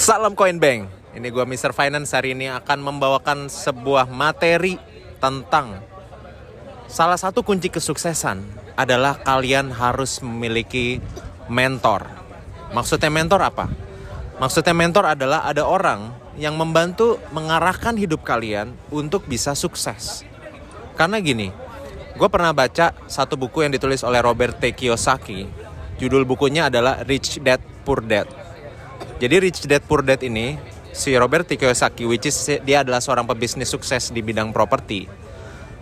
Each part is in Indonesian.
Salam Coin Bank. Ini gue Mr. Finance, hari ini akan membawakan sebuah materi tentang salah satu kunci kesuksesan adalah kalian harus memiliki mentor. Maksudnya mentor apa? Maksudnya mentor adalah ada orang yang membantu mengarahkan hidup kalian untuk bisa sukses. Karena gini, gue pernah baca satu buku yang ditulis oleh Robert T. Kiyosaki. Judul bukunya adalah Rich Dad Poor Dad. Jadi Rich Dad Poor Dad ini, si Robert T. Kiyosaki, which is dia adalah seorang pebisnis sukses di bidang properti.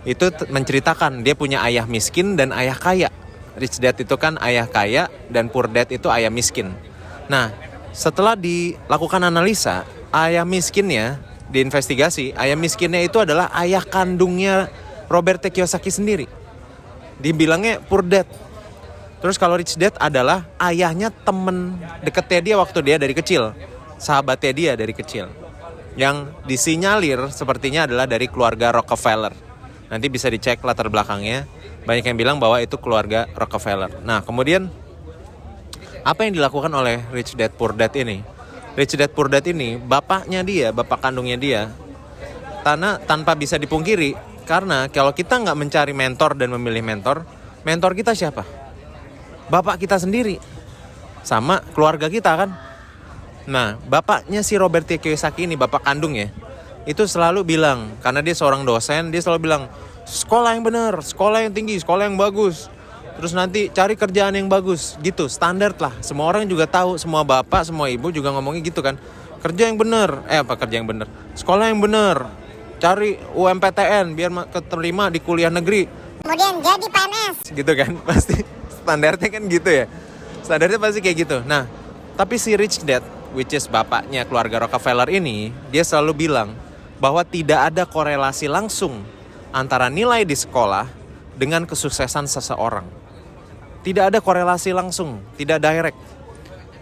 Itu menceritakan dia punya ayah miskin dan ayah kaya. Rich Dad itu kan ayah kaya dan Poor Dad itu ayah miskin. Nah, setelah dilakukan analisa, ayah miskinnya, diinvestigasi, ayah miskinnya itu adalah ayah kandungnya Robert T. Kiyosaki sendiri. Dibilangnya Poor Dad. Terus kalau Rich Dad adalah ayahnya temen deketnya dia waktu dia dari kecil. Sahabatnya dia dari kecil. Yang disinyalir sepertinya adalah dari keluarga Rockefeller. Nanti bisa dicek latar belakangnya. Banyak yang bilang bahwa itu keluarga Rockefeller. Nah, kemudian apa yang dilakukan oleh Rich Dad Poor Dad ini? Rich Dad Poor Dad ini, bapaknya dia, bapak kandungnya dia, tanpa bisa dipungkiri, karena kalau kita nggak mencari mentor dan memilih mentor, mentor kita siapa? Bapak kita sendiri, sama keluarga kita kan. Nah, bapaknya si Robert T. Kiyosaki ini, bapak kandungnya, itu selalu bilang, karena dia seorang dosen, dia selalu bilang, sekolah yang benar, sekolah yang tinggi, sekolah yang bagus. Terus nanti cari kerjaan yang bagus, gitu, standar lah. Semua orang juga tahu, semua bapak, semua ibu juga ngomongnya gitu kan. Kerja yang benar, kerja yang benar? Sekolah yang benar, cari UMPTN biar keterima di kuliah negeri. Kemudian jadi PNS. Gitu kan, pasti standarnya kan gitu ya. Standarnya pasti kayak gitu. Nah, tapi si Rich Dad, which is bapaknya keluarga Rockefeller ini, dia selalu bilang bahwa tidak ada korelasi langsung antara nilai di sekolah dengan kesuksesan seseorang. Tidak ada korelasi langsung, tidak direct.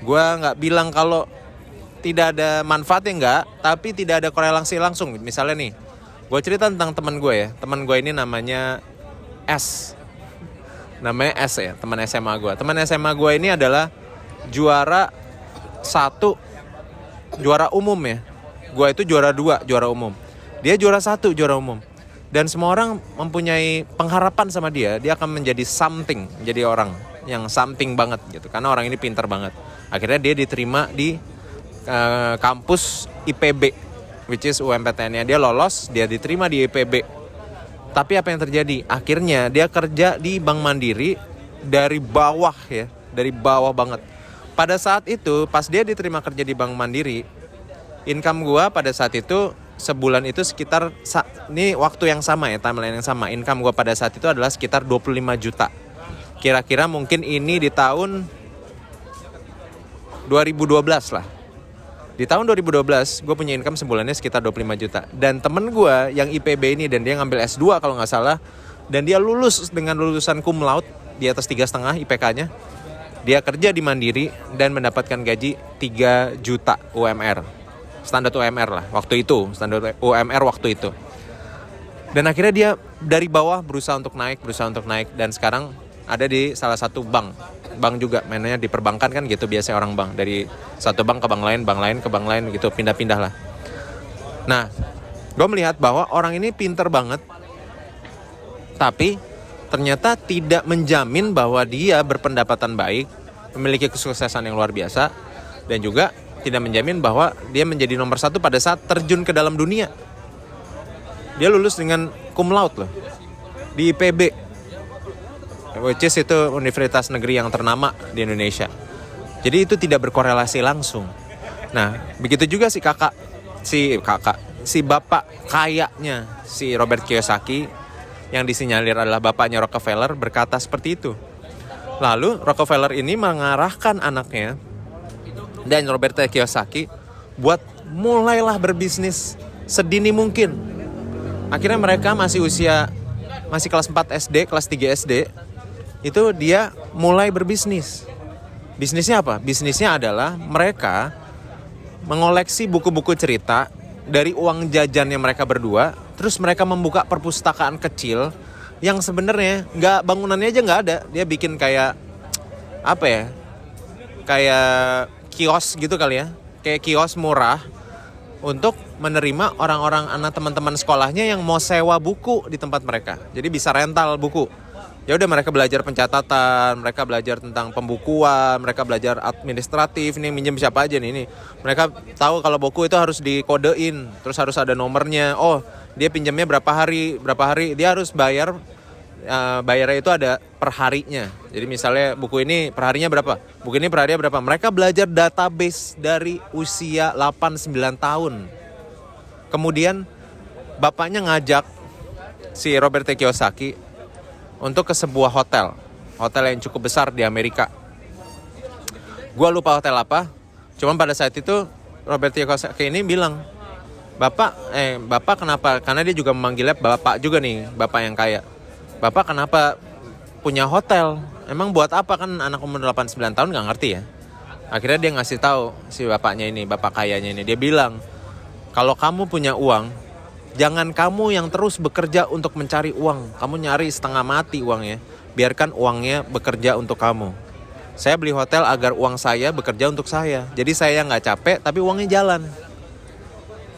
Gue nggak bilang kalau tidak ada manfaatnya nggak, tapi tidak ada korelasi langsung. Misalnya nih, gue cerita tentang teman gue ya. Teman gue ini namanya S. Namanya S ya, teman SMA gue. Teman SMA gue ini adalah juara umum ya. Gue itu juara 2, juara umum. Dia juara 1, juara umum. Dan semua orang mempunyai pengharapan sama dia akan menjadi something, menjadi orang yang something banget gitu. Karena orang ini pintar banget. Akhirnya dia diterima di kampus IPB, which is UMPTN-nya. Dia lolos, dia diterima di IPB. Tapi apa yang terjadi? Akhirnya dia kerja di Bank Mandiri dari bawah ya, dari bawah banget. Pada saat itu, pas dia diterima kerja di Bank Mandiri, income gua pada saat itu sebulan itu sekitar, ini waktu yang sama ya, timeline yang sama. Income gua pada saat itu adalah sekitar 25 juta. Kira-kira mungkin ini di tahun 2012 lah. Di tahun 2012, gue punya income sebulannya sekitar 25 juta. Dan temen gue yang IPB ini, dan dia ngambil S2 kalau nggak salah, dan dia lulus dengan lulusan cum laude di atas 3,5 IPK-nya. Dia kerja di Mandiri dan mendapatkan gaji 3 juta UMR. Standar UMR lah, waktu itu. Standar UMR waktu itu. Dan akhirnya dia dari bawah berusaha untuk naik. Dan sekarang ada di salah satu bank juga, mainnya di perbankan kan gitu biasanya orang bank, dari satu bank ke bank lain gitu, pindah-pindah lah. Nah, gue melihat bahwa orang ini pinter banget, tapi ternyata tidak menjamin bahwa dia berpendapatan baik, memiliki kesuksesan yang luar biasa, dan juga tidak menjamin bahwa dia menjadi nomor 1 pada saat terjun ke dalam dunia. Dia lulus dengan cum laude loh di IPB, which is itu universitas negeri yang ternama di Indonesia. Jadi itu tidak berkorelasi langsung. Nah, begitu juga si bapak kayaknya si Robert Kiyosaki, yang disinyalir adalah bapaknya Rockefeller, berkata seperti itu. Lalu Rockefeller ini mengarahkan anaknya dan Robert T. Kiyosaki buat mulailah berbisnis sedini mungkin. Akhirnya mereka masih kelas 4 SD, kelas 3 SD, itu dia mulai berbisnis. Bisnisnya apa? Bisnisnya adalah mereka mengoleksi buku-buku cerita dari uang jajannya mereka berdua. Terus mereka membuka perpustakaan kecil yang sebenarnya bangunannya aja nggak ada. Dia bikin kayak kios gitu kali ya. kayak kios murah untuk menerima orang-orang anak teman-teman sekolahnya yang mau sewa buku di tempat mereka. Jadi bisa rental buku. Ya udah, mereka belajar pencatatan, mereka belajar tentang pembukuan, mereka belajar administratif, ini minjem siapa aja nih ini. Mereka tahu kalau buku itu harus dikodein, terus harus ada nomornya. Oh, dia pinjamnya berapa hari, dia harus bayar. Bayarnya itu ada per harinya. Jadi misalnya buku ini per harinya berapa, buku ini per harinya berapa. Mereka belajar database dari usia 8-9 tahun. Kemudian bapaknya ngajak si Robert T. Kiyosaki untuk ke sebuah hotel yang cukup besar di Amerika. Gua lupa hotel apa. Cuman pada saat itu Robert T. Kiyosaki ini bilang, Bapak kenapa? Karena dia juga memanggilnya Bapak juga nih, Bapak yang kaya. Bapak kenapa punya hotel? Emang buat apa? Kan anak umur 8-9 tahun gak ngerti ya. Akhirnya dia ngasih tahu si bapaknya ini, bapak kayanya ini. Dia bilang, kalau kamu punya uang, jangan kamu yang terus bekerja untuk mencari uang. Kamu nyari setengah mati uangnya. Biarkan uangnya bekerja untuk kamu. Saya beli hotel agar uang saya bekerja untuk saya. Jadi saya gak capek, tapi uangnya jalan.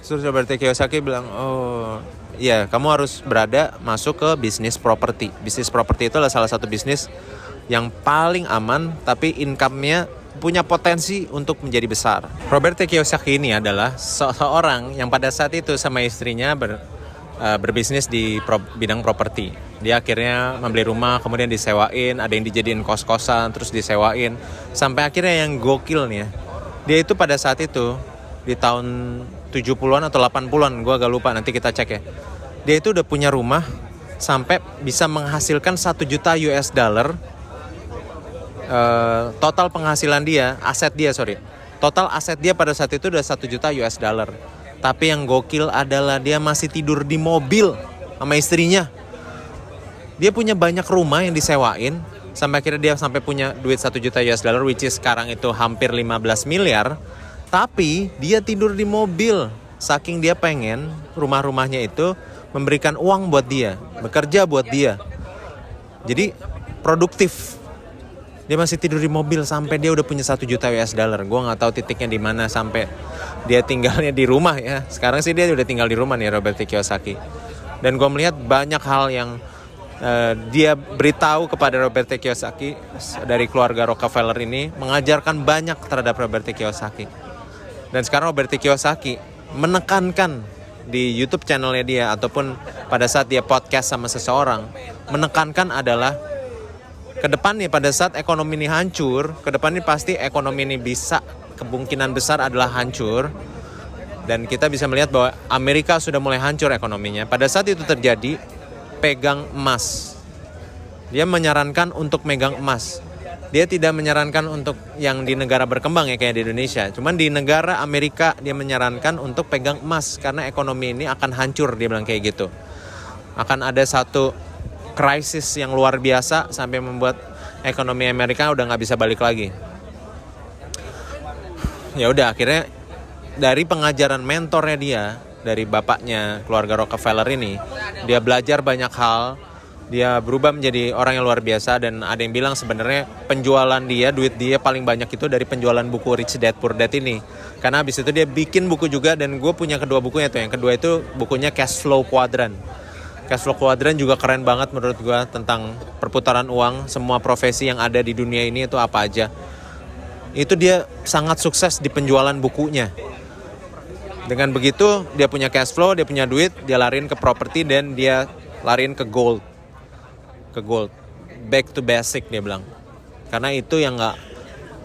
Terus Robert T. Kiyosaki bilang, oh iya, kamu harus masuk ke bisnis properti. Bisnis properti itu adalah salah satu bisnis yang paling aman, tapi income-nya punya potensi untuk menjadi besar. Robert T. Kiyosaki ini adalah seorang yang pada saat itu sama istrinya berbisnis di bidang properti. Dia akhirnya membeli rumah, kemudian disewain, ada yang dijadiin kos-kosan, terus disewain. Sampai akhirnya yang gokil nih ya, dia itu pada saat itu, di tahun 70-an atau 80-an, gue agak lupa, nanti kita cek ya. Dia itu udah punya rumah sampai bisa menghasilkan 1 juta US dollar. Total penghasilan dia, total aset dia pada saat itu udah 1 juta US dollar. Tapi yang gokil adalah dia masih tidur di mobil sama istrinya. Dia punya banyak rumah yang disewain, sampai akhirnya dia sampai punya duit 1 juta US dollar, which is sekarang itu hampir 15 miliar. Tapi dia tidur di mobil, saking dia pengen rumah-rumahnya itu memberikan uang buat dia, bekerja buat dia. Jadi produktif. Dia masih tidur di mobil sampai dia udah punya 1 juta US dollar. Gue gak tahu titiknya di mana sampai dia tinggalnya di rumah ya. Sekarang sih dia udah tinggal di rumah nih, Robert T. Kiyosaki. Dan gue melihat banyak hal yang dia beritahu kepada Robert T. Kiyosaki dari keluarga Rockefeller ini, mengajarkan banyak terhadap Robert T. Kiyosaki. Dan sekarang Robert T. Kiyosaki menekankan di YouTube channelnya dia, ataupun pada saat dia podcast sama seseorang, menekankan adalah ke depan nih, pada saat ekonomi ini hancur, ke depan ini pasti ekonomi ini bisa, kemungkinan besar adalah hancur. Dan kita bisa melihat bahwa Amerika sudah mulai hancur ekonominya. Pada saat itu terjadi, pegang emas. Dia menyarankan untuk megang emas. Dia tidak menyarankan untuk yang di negara berkembang ya kayak di Indonesia. Cuman di negara Amerika dia menyarankan untuk pegang emas karena ekonomi ini akan hancur, dia bilang kayak gitu. Akan ada satu krisis yang luar biasa sampai membuat ekonomi Amerika udah nggak bisa balik lagi. Ya udah, akhirnya dari pengajaran mentornya dia, dari bapaknya keluarga Rockefeller ini, dia belajar banyak hal. Dia berubah menjadi orang yang luar biasa. Dan ada yang bilang sebenarnya penjualan dia, duit dia paling banyak itu dari penjualan buku Rich Dad Poor Dad ini. Karena habis itu dia bikin buku juga. Dan gue punya kedua bukunya tuh. Yang kedua itu bukunya Cash Flow Quadrant. Cash Flow Quadrant juga keren banget menurut gue, tentang perputaran uang. Semua profesi yang ada di dunia ini itu apa aja. Itu dia sangat sukses di penjualan bukunya. Dengan begitu dia punya cash flow, dia punya duit, dia lariin ke properti, dan dia lariin ke gold. Back to basic dia bilang. Karena itu yang nggak,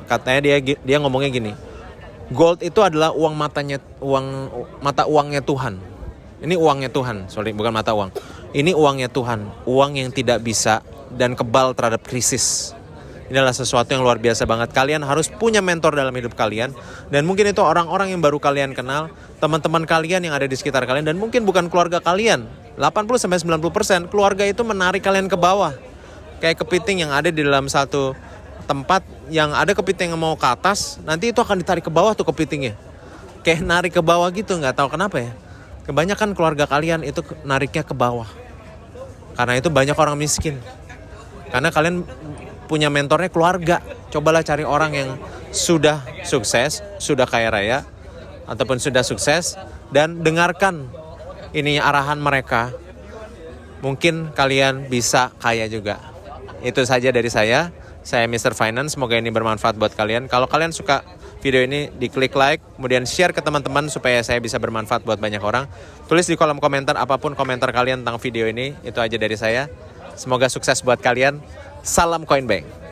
katanya dia ngomongnya gini, gold itu adalah mata uangnya Tuhan. Ini uangnya Tuhan, bukan mata uang. Ini uangnya Tuhan, uang yang tidak bisa dan kebal terhadap krisis. Ini adalah sesuatu yang luar biasa banget. Kalian harus punya mentor dalam hidup kalian. Dan mungkin itu orang-orang yang baru kalian kenal, teman-teman kalian yang ada di sekitar kalian, dan mungkin bukan keluarga kalian. 80-90% keluarga itu menarik kalian ke bawah. Kayak kepiting yang ada di dalam satu tempat, yang ada kepiting yang mau ke atas, nanti itu akan ditarik ke bawah tuh kepitingnya. Kayak narik ke bawah gitu, gak tahu kenapa ya. Kebanyakan keluarga kalian itu nariknya ke bawah. Karena itu banyak orang miskin. Karena kalian punya mentornya keluarga. Cobalah cari orang yang sudah sukses, sudah kaya raya, ataupun sudah sukses, dan dengarkan ini arahan mereka. Mungkin kalian bisa kaya juga. Itu saja dari saya. Saya Mr. Finance, semoga ini bermanfaat buat kalian. Kalau kalian suka video ini, diklik like, kemudian share ke teman-teman supaya saya bisa bermanfaat buat banyak orang. Tulis di kolom komentar apapun komentar kalian tentang video ini. Itu aja dari saya. Semoga sukses buat kalian. Salam Coinbank.